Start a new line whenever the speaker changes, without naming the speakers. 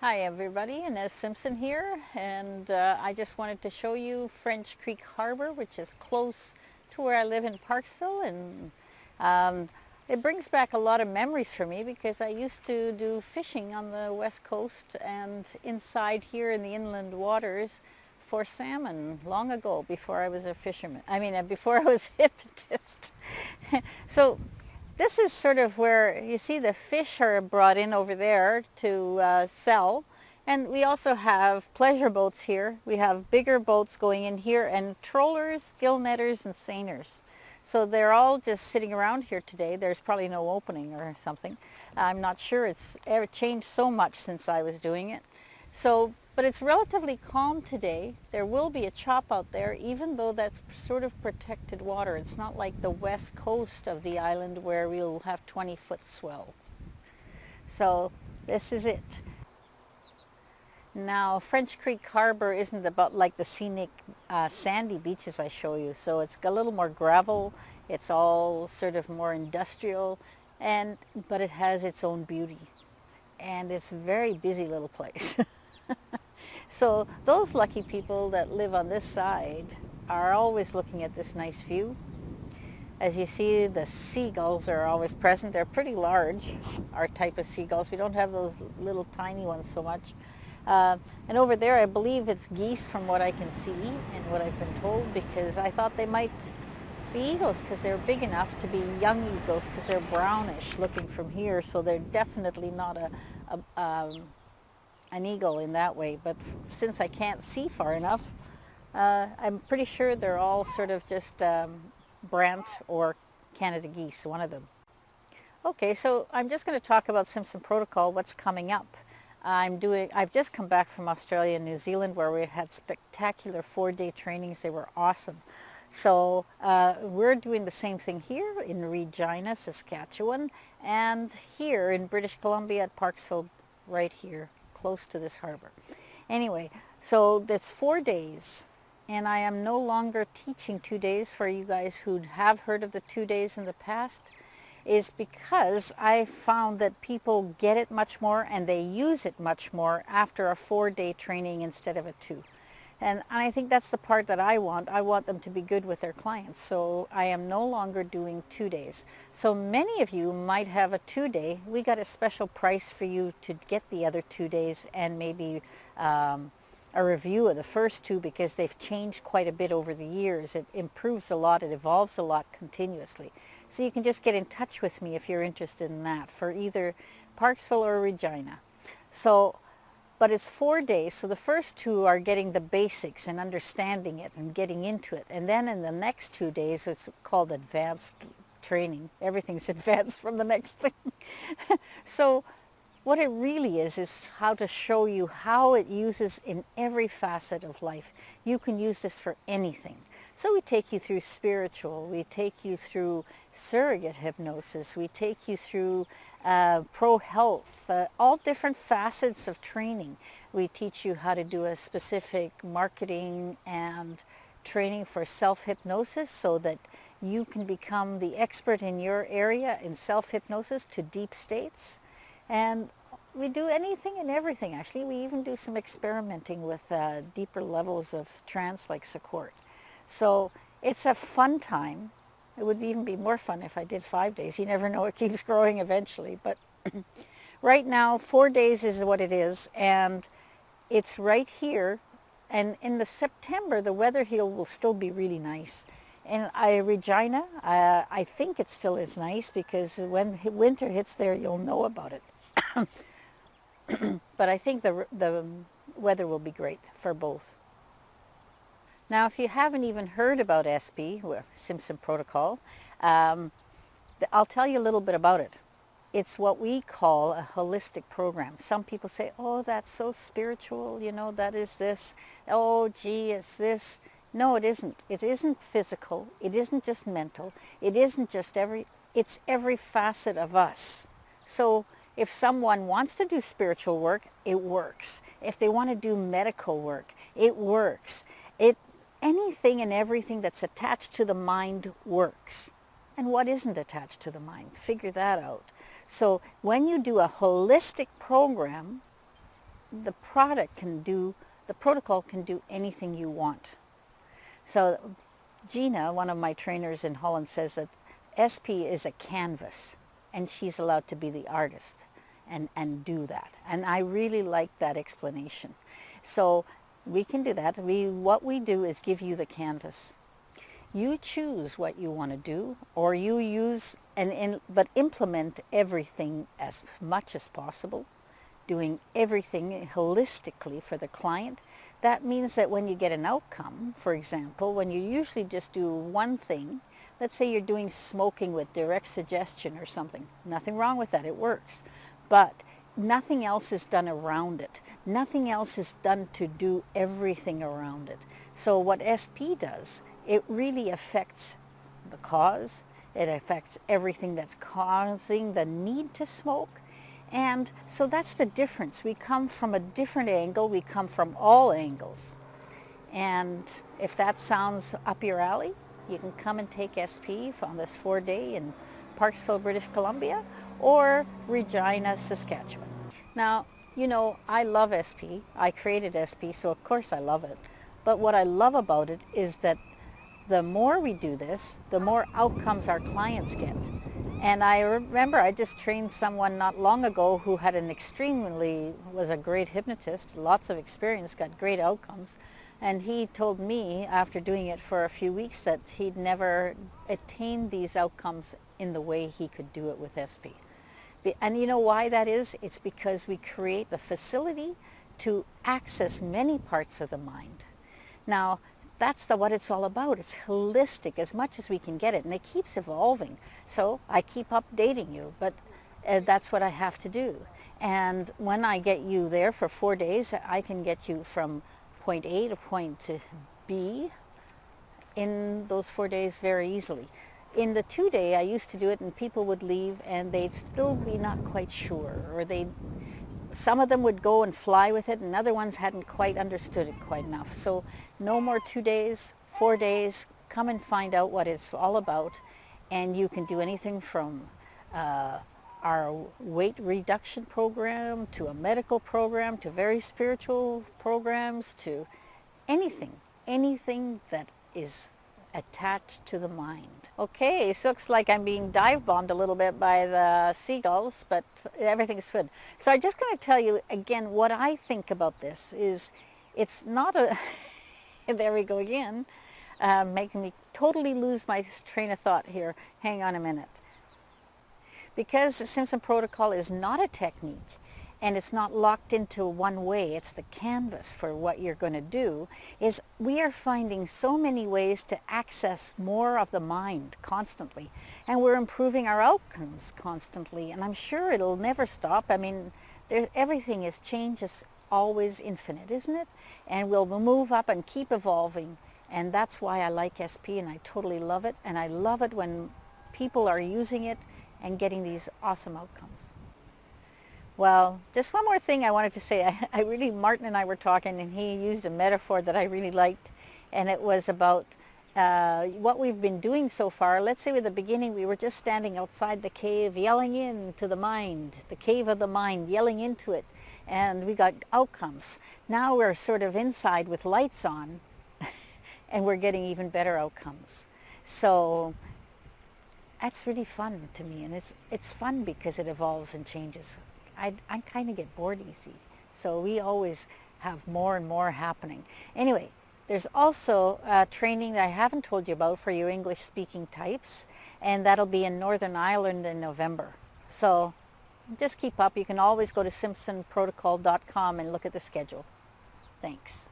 Hi everybody, Inez Simpson here, and I just wanted to show you French Creek Harbor, which is close to where I live in Parksville, and it brings back a lot of memories for me because I used to do fishing on the west coast and inside here in the inland waters for salmon long ago, before I was a fisherman. Before I was a hypnotist. So this is sort of where you see the fish are brought in over there to sell. And we also have pleasure boats here. We have bigger boats going in here and trollers, gill netters, and seiners. So they're all just sitting around here today. There's probably no opening or something. I'm not sure. It's ever changed so much since I was doing it. But it's relatively calm today. There will be a chop out there, even though that's sort of protected water. It's not like the west coast of the island where we'll have 20-foot swells. So this is it. Now, French Creek Harbor isn't about like the scenic sandy beaches I show you. So it's got a little more gravel. It's all sort of more industrial, but it has its own beauty. And it's a very busy little place. So those lucky people that live on this side are always looking at this nice view. As you see, the seagulls are always present. They're pretty large, our type of seagulls. We don't have those little tiny ones so much. And over there, I believe it's geese from what I can see and what I've been told, because I thought they might be eagles because they're big enough to be young eagles, because they're brownish looking from here. So they're definitely not an eagle in that way, but since I can't see far enough, I'm pretty sure they're all sort of just Brant or Canada geese, one of them. Okay, so I'm just going to talk about Simpson Protocol, what's coming up. I've just come back from Australia and New Zealand, where we had spectacular 4-day trainings. They were awesome. So we're doing the same thing here in Regina, Saskatchewan, and here in British Columbia at Parksville, right here, close to this harbor. Anyway, so that's 4 days, and I am no longer teaching 2 days. For you guys who have heard of the 2 days in the past, is because I found that people get it much more and they use it much more after a 4-day training instead of a 2. And I think that's the part that I want. I want them to be good with their clients. So I am no longer doing 2 days. So many of you might have a 2-day. We got a special price for you to get the other 2 days, and maybe a review of the first 2, because they've changed quite a bit over the years. It improves a lot. It evolves a lot continuously. So you can just get in touch with me if you're interested in that, for either Parksville or Regina. But it's 4 days, so the first 2 are getting the basics and understanding it and getting into it. And then in the next 2 days, it's called advanced training. Everything's advanced from the next thing. So what it really is how to show you how it uses in every facet of life. You can use this for anything. So we take you through spiritual, we take you through surrogate hypnosis, we take you through pro-health, all different facets of training. We teach you how to do a specific marketing and training for self-hypnosis, so that you can become the expert in your area in self-hypnosis to deep states. And we do anything and everything, actually. We even do some experimenting with deeper levels of trance, like Sequort. So it's a fun time. It would even be more fun if I did 5 days. You never know, it keeps growing eventually. But right now, 4 days is what it is, and it's right here. And in the September, the weather here will still be really nice. And Regina, I think it still is nice, because when winter hits there, you'll know about it. But I think the weather will be great for both. Now, if you haven't even heard about SB, Simpson Protocol, I'll tell you a little bit about it. It's what we call a holistic program. Some people say, oh, that's so spiritual, that is this. Oh, gee, it's this. No, it isn't. It isn't physical. It isn't just mental. It isn't just it's every facet of us. So if someone wants to do spiritual work, it works. If they want to do medical work, it works. Anything and everything that's attached to the mind works. And what isn't attached to the mind? Figure that out. So when you do a holistic program, the protocol can do anything you want. So Gina, one of my trainers in Holland, says that SP is a canvas and she's allowed to be the artist and do that. And I really like that explanation. So we can do that. What we do is give you the canvas. You choose what you want to do, or you use but implement everything as much as possible, doing everything holistically for the client. That means that when you get an outcome, for example, when you usually just do one thing, let's say you're doing smoking with direct suggestion or something, nothing wrong with that, it works, but nothing else is done around it. Nothing else is done to do everything around it. So what SP does, it really affects the cause, it affects everything that's causing the need to smoke. And so that's the difference. We come from a different angle, we come from all angles. And if that sounds up your alley, you can come and take SP on this 4-day in Parksville, British Columbia, or Regina, Saskatchewan. Now, you know, I love SP. I created SP, so of course I love it. But what I love about it is that the more we do this, the more outcomes our clients get. And I remember I just trained someone not long ago who had was a great hypnotist, lots of experience, got great outcomes. And he told me after doing it for a few weeks that he'd never attained these outcomes in the way he could do it with SP. And you know why that is? It's because we create the facility to access many parts of the mind. Now, that's what it's all about. It's holistic as much as we can get it, and it keeps evolving. So I keep updating you, but that's what I have to do. And when I get you there for 4 days, I can get you from point A to point B in those 4 days very easily. In the 2-day, I used to do it and people would leave and they'd still be not quite sure, or some of them would go and fly with it and other ones hadn't quite understood it quite enough. So no more 2 days, 4 days, come and find out what it's all about. And you can do anything from our weight reduction program to a medical program to very spiritual programs to anything that is attached to the mind. Okay, so looks like I'm being dive bombed a little bit by the seagulls, but everything's good. So I'm just going to tell you again what I think about this is it's not a there we go again, making me totally lose my train of thought here. Hang on a minute. Because the Simpson Protocol is not a technique and it's not locked into one way, it's the canvas for what you're going to do, is we are finding so many ways to access more of the mind constantly. And we're improving our outcomes constantly. And I'm sure it'll never stop. I mean, everything is change is always infinite, isn't it? And we'll move up and keep evolving. And that's why I like SP and I totally love it. And I love it when people are using it and getting these awesome outcomes. Well, just one more thing I wanted to say. Martin and I were talking and he used a metaphor that I really liked, and it was about what we've been doing so far. Let's say at the beginning we were just standing outside the cave yelling into the mind, the cave of the mind, yelling into it, and we got outcomes. Now we're sort of inside with lights on and we're getting even better outcomes. So that's really fun to me, and it's fun because it evolves and changes. I kind of get bored easy, so we always have more and more happening. Anyway, there's also training that I haven't told you about for your English speaking types, and that'll be in Northern Ireland in November. So just keep up. You can always go to simpsonprotocol.com and look at the schedule. Thanks.